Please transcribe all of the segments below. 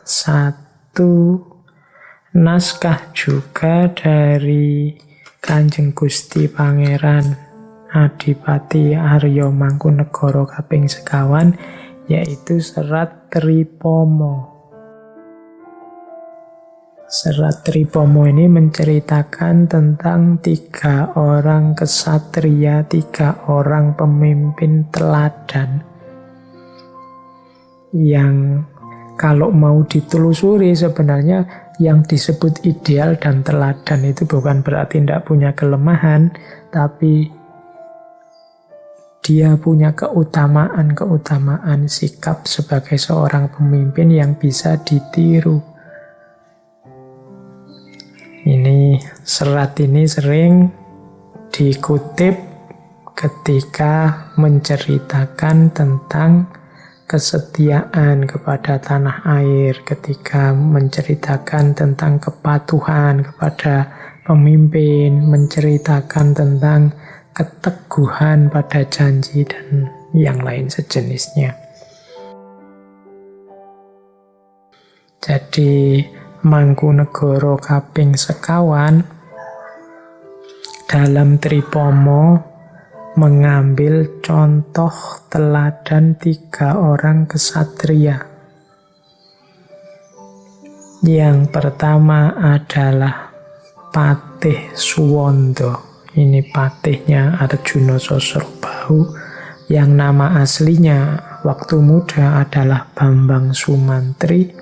satu naskah juga dari Kanjeng Gusti Pangeran Adipati Arya Mangkunegara kaping sekawan, yaitu Serat Tripomo. Serat Tripomo ini menceritakan tentang 3 orang kesatria, 3 orang pemimpin teladan yang kalau mau ditelusuri sebenarnya yang disebut ideal dan teladan itu bukan berarti tidak punya kelemahan, tapi dia punya keutamaan sikap sebagai seorang pemimpin yang bisa ditiru. Ini serat ini sering dikutip ketika menceritakan tentang kesetiaan kepada tanah air, ketika menceritakan tentang kepatuhan kepada pemimpin, menceritakan tentang keteguhan pada janji dan yang lain sejenisnya. Jadi Mangkunegara kaping sekawan dalam Tripomo mengambil contoh teladan 3 orang kesatria. Yang pertama adalah Patih Suwondo. Ini patihnya Arjuna Sosrobahu, yang nama aslinya waktu muda adalah Bambang Sumantri.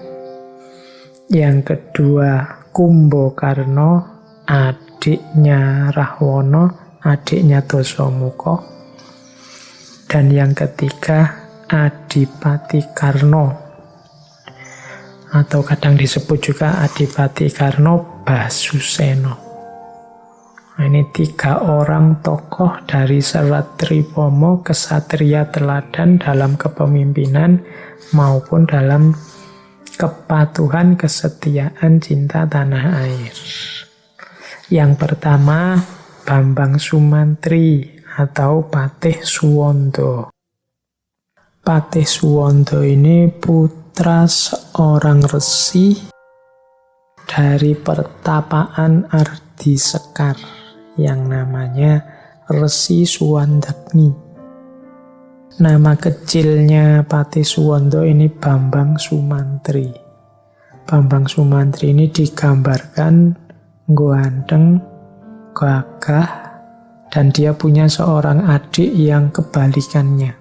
Yang kedua Kumbakarna, adiknya Rahwana, adiknya Dasamuka. Dan yang ketiga Adipati Karna, atau kadang disebut juga Adipati Karna Basusena. Nah, ini 3 orang tokoh dari Serat Tripomo, kesatria teladan dalam kepemimpinan maupun dalam kepatuhan, kesetiaan, cinta tanah air. Yang pertama Bambang Sumantri atau Patih Suwondo. Patih Suwondo ini putra seorang resi dari pertapaan Ardi Sekar yang namanya Resi Suwandagni. Nama kecilnya Patih Suwondo ini Bambang Sumantri. Bambang Sumantri ini digambarkan ganteng, gagah, dan dia punya seorang adik yang kebalikannya.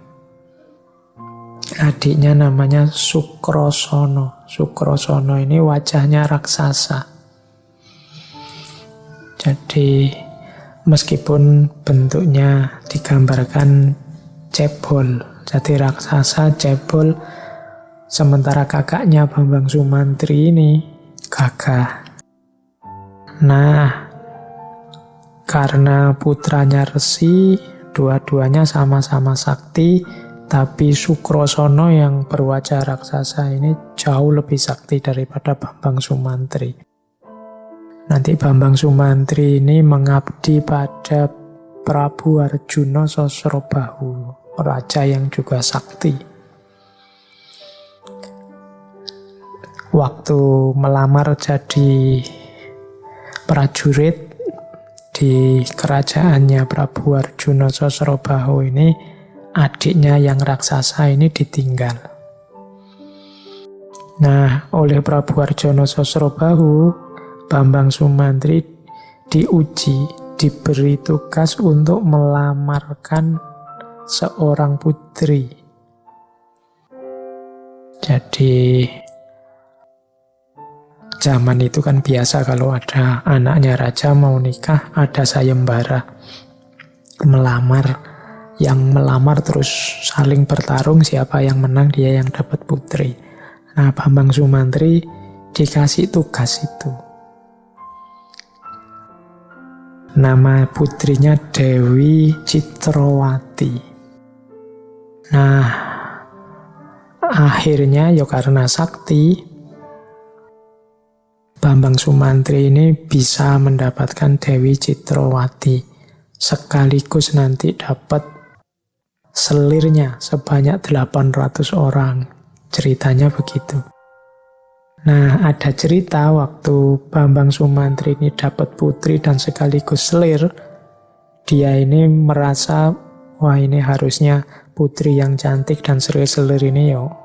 Adiknya namanya Sukrosono. Sukrosono ini wajahnya raksasa. Jadi meskipun bentuknya digambarkan cebol, jadi raksasa cebol, sementara kakaknya Bambang Sumantri ini gagah. Nah, karena putranya resi, dua-duanya sama-sama sakti, tapi Sukrosono yang berwajah raksasa ini jauh lebih sakti daripada Bambang Sumantri. Nanti Bambang Sumantri ini mengabdi pada Prabu Arjuna Sosrobahu, raja yang juga sakti. Waktu melamar jadi prajurit di kerajaannya Prabu Arjuna Sosrobahu ini, adiknya yang raksasa ini ditinggal. Nah, oleh Prabu Arjuna Sosrobahu, Bambang Sumantri diuji, diberi tugas untuk melamarkan seorang putri. Jadi zaman itu kan biasa kalau ada anaknya raja mau nikah, ada sayembara melamar. Yang melamar terus saling bertarung, siapa yang menang dia yang dapat putri. Nah, Bambang Sumantri dikasih tugas itu. Nama putrinya Dewi Citrawati. Nah, akhirnya ya karena sakti, Bambang Sumantri ini bisa mendapatkan Dewi Citrawati. Sekaligus nanti dapat selirnya sebanyak 800 orang. Ceritanya begitu. Nah, ada cerita waktu Bambang Sumantri ini dapat putri dan sekaligus selir, dia ini merasa, wah ini harusnya putri yang cantik dan selir-selir ini yo,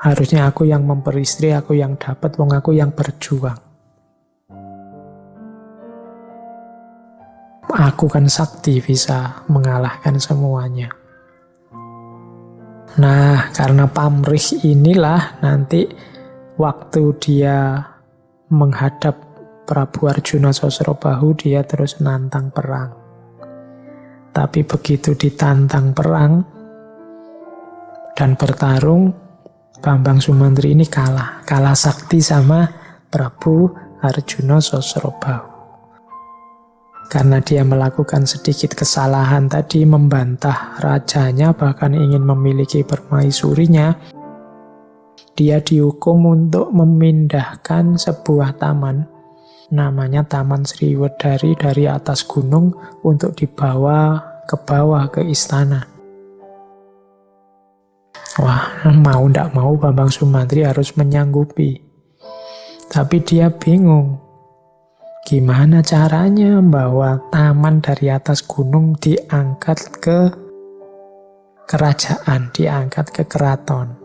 harusnya aku yang memperistri, aku yang dapat, wong aku yang berjuang. Aku kan sakti bisa mengalahkan semuanya. Nah, karena pamrih inilah nanti waktu dia menghadap Prabu Arjuna Sosrobahu, dia terus nantang perang. Tapi begitu ditantang perang dan bertarung, Bambang Sumantri ini kalah sakti sama Prabu Arjuna Sosrobahu. Karena dia melakukan sedikit kesalahan tadi, membantah rajanya, bahkan ingin memiliki permaisurinya, dia dihukum untuk memindahkan sebuah taman, namanya Taman Sriwedari, dari atas gunung untuk dibawa ke bawah ke istana. Wah, mau ndak mau Bambang Sumantri harus menyanggupi. Tapi dia bingung. Gimana caranya membawa taman dari atas gunung diangkat ke kerajaan, diangkat ke keraton.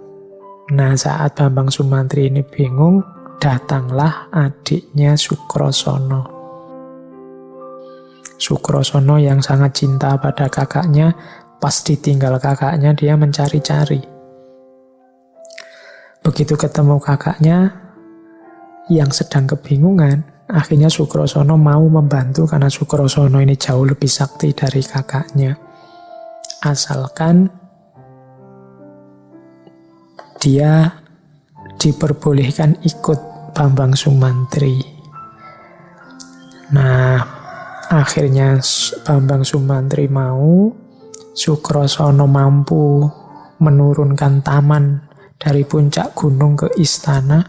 Nah, saat Bambang Sumantri ini bingung, datanglah adiknya Sukrosono. Sukrosono yang sangat cinta pada kakaknya, pas ditinggal kakaknya dia mencari-cari. Begitu ketemu kakaknya yang sedang kebingungan, akhirnya Sukrosono mau membantu karena Sukrosono ini jauh lebih sakti dari kakaknya. Asalkan dia diperbolehkan ikut Bambang Sumantri. Nah, akhirnya Bambang Sumantri mau, Sukrosono mampu menurunkan taman dari puncak gunung ke istana.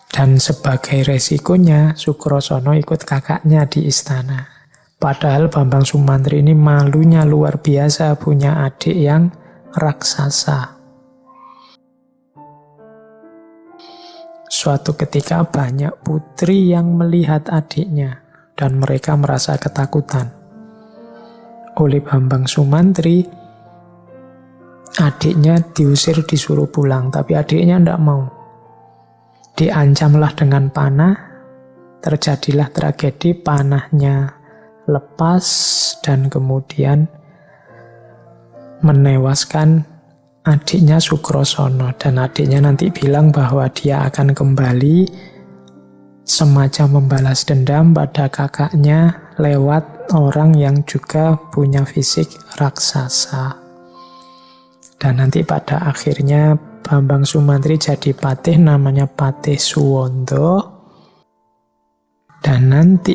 Dan sebagai resikonya, Sukrosono ikut kakaknya di istana. Padahal Bambang Sumantri ini malunya luar biasa punya adik yang raksasa. Suatu ketika banyak putri yang melihat adiknya dan mereka merasa ketakutan. Oleh Bambang Sumantri, adiknya diusir, disuruh pulang, tapi adiknya tidak mau. Diancamlah dengan panah, terjadilah tragedi, panahnya lepas dan kemudian menewaskan adiknya Sukrosono. Dan adiknya nanti bilang bahwa dia akan kembali semacam membalas dendam pada kakaknya lewat orang yang juga punya fisik raksasa. Dan nanti pada akhirnya Bambang Sumantri jadi patih, namanya Patih Suwondo. Dan nanti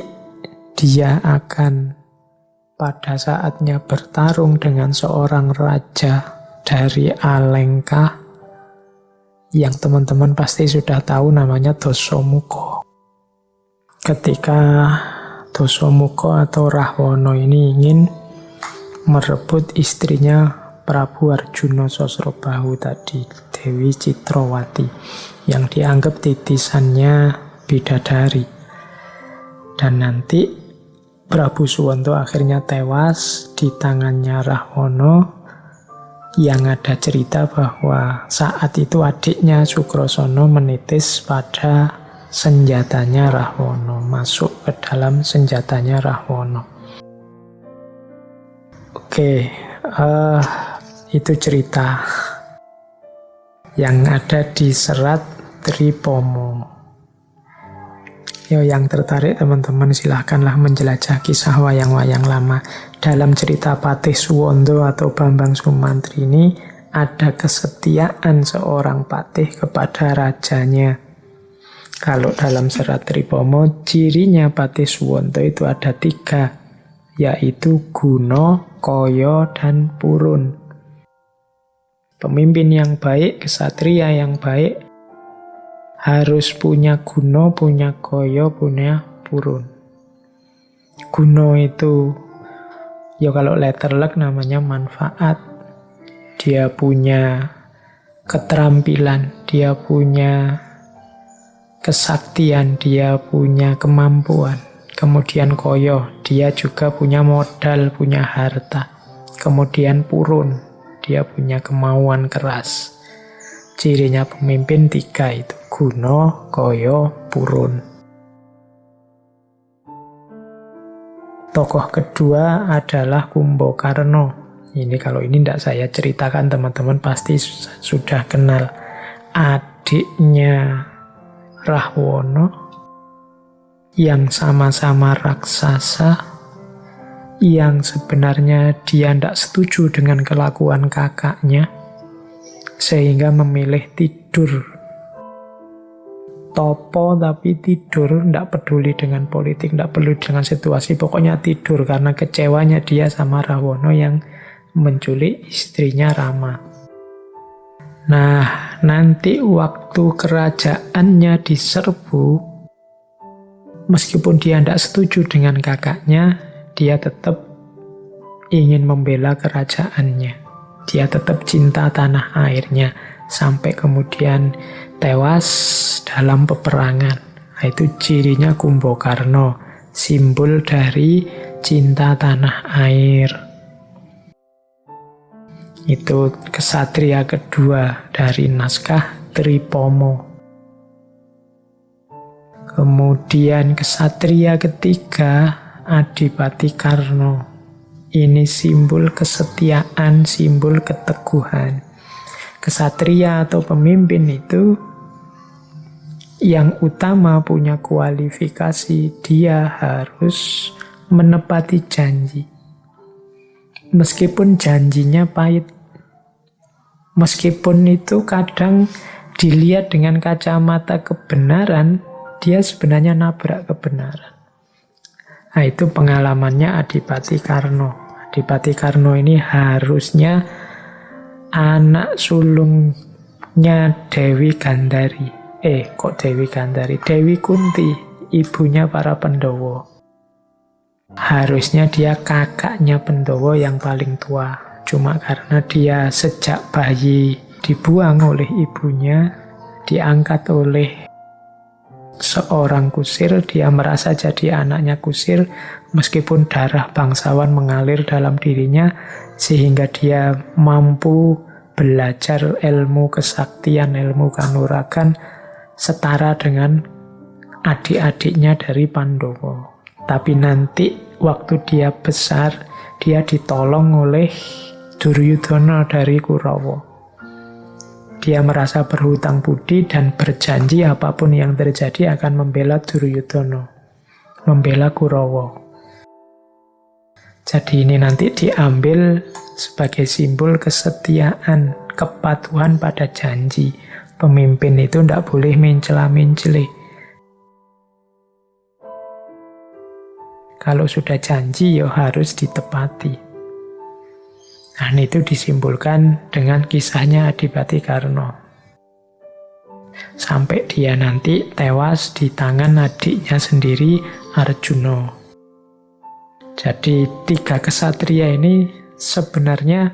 dia akan pada saatnya bertarung dengan seorang raja dari Alengka yang teman-teman pasti sudah tahu, namanya Dasamuka. Ketika Dasamuka atau Rahwana ini ingin merebut istrinya Prabu Arjuna Sosrobahu tadi, Dewi Citrawati, yang dianggap titisannya bidadari. Dan nanti Prabu Suwonto akhirnya tewas di tangannya Rahwana, yang ada cerita bahwa saat itu adiknya Sukrosono menitis pada senjatanya Rahwana, masuk ke dalam senjatanya Rahwana. Oke, itu cerita yang ada di serat Tripomo. Yang tertarik teman-teman silahkanlah menjelajah kisah wayang-wayang lama. Dalam cerita Patih Suwondo atau Bambang Sumantri ini ada kesetiaan seorang patih kepada rajanya. Kalau dalam serat Tripomo, cirinya Patih Suwondo itu ada 3, yaitu Guno, Koyo, dan Purun. Pemimpin yang baik, kesatria yang baik, harus punya Guno, punya Koyo, punya Purun. Guno itu, ya kalau letterlek namanya manfaat. Dia punya keterampilan, dia punya kesaktian, dia punya kemampuan. Kemudian Koyo, dia juga punya modal, punya harta. Kemudian Purun, dia punya kemauan keras. Cirinya pemimpin 3 itu, Guno, Koyo, Purun. Tokoh kedua adalah Kumbakarna. Ini kalau ini tidak saya ceritakan, teman-teman pasti sudah kenal. Adiknya Rahwana yang sama-sama raksasa, yang sebenarnya dia tidak setuju dengan kelakuan kakaknya, sehingga memilih tidur. Topo tapi tidur, tidak peduli dengan politik, tidak peduli dengan situasi, pokoknya tidur karena kecewanya dia sama Rahwana yang menculik istrinya Rama. Nah, nanti waktu kerajaannya diserbu, meskipun dia tidak setuju dengan kakaknya, dia tetap ingin membela kerajaannya. Dia tetap cinta tanah airnya, sampai kemudian tewas dalam peperangan. Nah, itu cirinya Kumbakarna, simbol dari cinta tanah air. Itu kesatria kedua dari naskah Tripomo. Kemudian kesatria ketiga Adipati Karna. Ini simbol kesetiaan, simbol keteguhan. Kesatria atau pemimpin itu yang utama punya kualifikasi, dia harus menepati janji. Meskipun janjinya pahit, meskipun itu kadang dilihat dengan kacamata kebenaran, dia sebenarnya nabrak kebenaran. Nah, itu pengalamannya Adipati Karna. Adipati Karna ini harusnya anak sulungnya Dewi Gandari. Kok Dewi Gandari? Dewi Kunti, ibunya para Pandhawa. Harusnya dia kakaknya Pandhawa yang paling tua. Cuma karena dia sejak bayi dibuang oleh ibunya, diangkat oleh seorang kusir, dia merasa jadi anaknya kusir, meskipun darah bangsawan mengalir dalam dirinya, sehingga dia mampu belajar ilmu kesaktian, ilmu kanuragan, setara dengan adik-adiknya dari Pandhawa. Tapi nanti waktu dia besar, dia ditolong oleh Duryudana dari Kurawa. Dia merasa berhutang budi dan berjanji apapun yang terjadi akan membela Duryudana, membela Kurawa. Jadi ini nanti diambil sebagai simbol kesetiaan, kepatuhan pada janji. Pemimpin itu tidak boleh mencela-menceli. Kalau sudah janji, ya harus ditepati. Nah, itu disimbolkan dengan kisahnya Adipati Karna. Sampai dia nanti tewas di tangan adiknya sendiri, Arjuna. Jadi 3 kesatria ini sebenarnya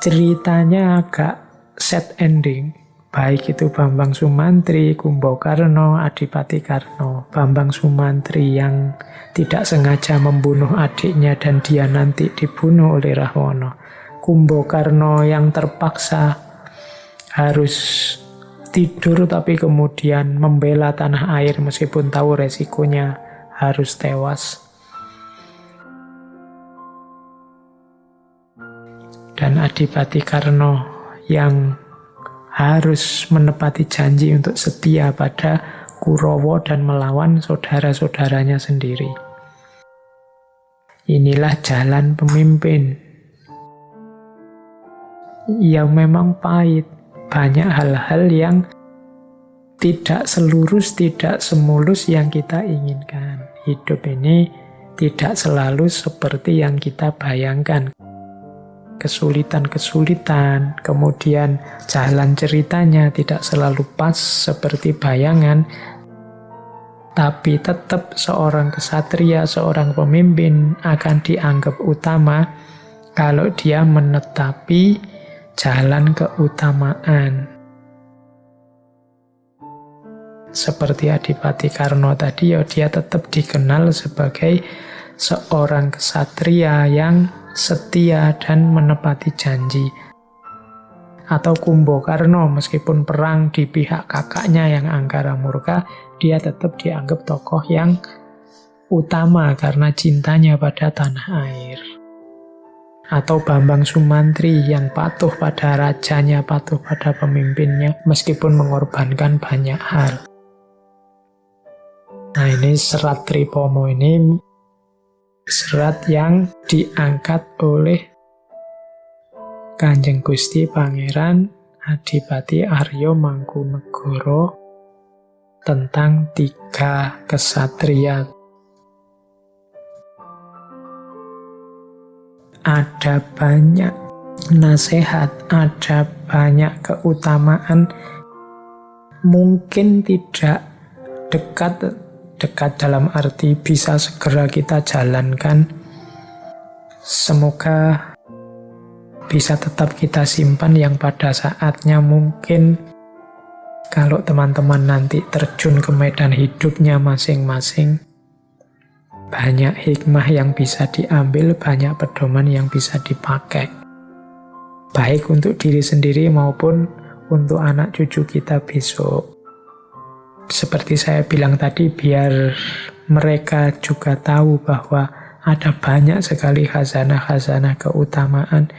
ceritanya agak sad ending. Baik itu Bambang Sumantri, Kumbakarna, Adipati Karna. Bambang Sumantri yang tidak sengaja membunuh adiknya dan dia nanti dibunuh oleh Rahwana. Kumbakarna yang terpaksa harus tidur tapi kemudian membela tanah air meskipun tahu resikonya harus tewas. Dan Adipati Karna yang harus menepati janji untuk setia pada Kurawa dan melawan saudara-saudaranya sendiri. Inilah jalan pemimpin. Ya memang pahit. Banyak hal-hal yang tidak selurus, tidak semulus yang kita inginkan. Hidup ini tidak selalu seperti yang kita bayangkan. Kesulitan-kesulitan, kemudian jalan ceritanya tidak selalu pas seperti bayangan, tapi tetap seorang kesatria, seorang pemimpin akan dianggap utama kalau dia menetapi jalan keutamaan. seperti Adipati Karna tadi, ya dia tetap dikenal sebagai seorang ksatria yang setia dan menepati janji. Atau Kumbakarna, meskipun perang di pihak kakaknya yang angkara murka, dia tetap dianggap tokoh yang utama karena cintanya pada tanah air. Atau Bambang Sumantri yang patuh pada rajanya, patuh pada pemimpinnya, meskipun mengorbankan banyak hal. Nah, ini Serat Tripomo ini serat yang diangkat oleh Kanjeng Gusti Pangeran Adipati Arya Mangkunegara tentang 3 kesatria. Ada banyak nasihat, ada banyak keutamaan, mungkin tidak dekat dalam arti bisa segera kita jalankan. Semoga bisa tetap kita simpan yang pada saatnya mungkin kalau teman-teman nanti terjun ke medan hidupnya masing-masing, banyak hikmah yang bisa diambil, banyak pedoman yang bisa dipakai. Baik untuk diri sendiri maupun untuk anak cucu kita besok. Seperti saya bilang tadi, biar mereka juga tahu bahwa ada banyak sekali khazanah-khazanah keutamaan,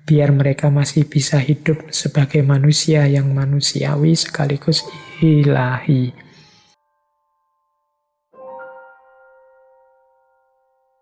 biar mereka masih bisa hidup sebagai manusia yang manusiawi sekaligus ilahi.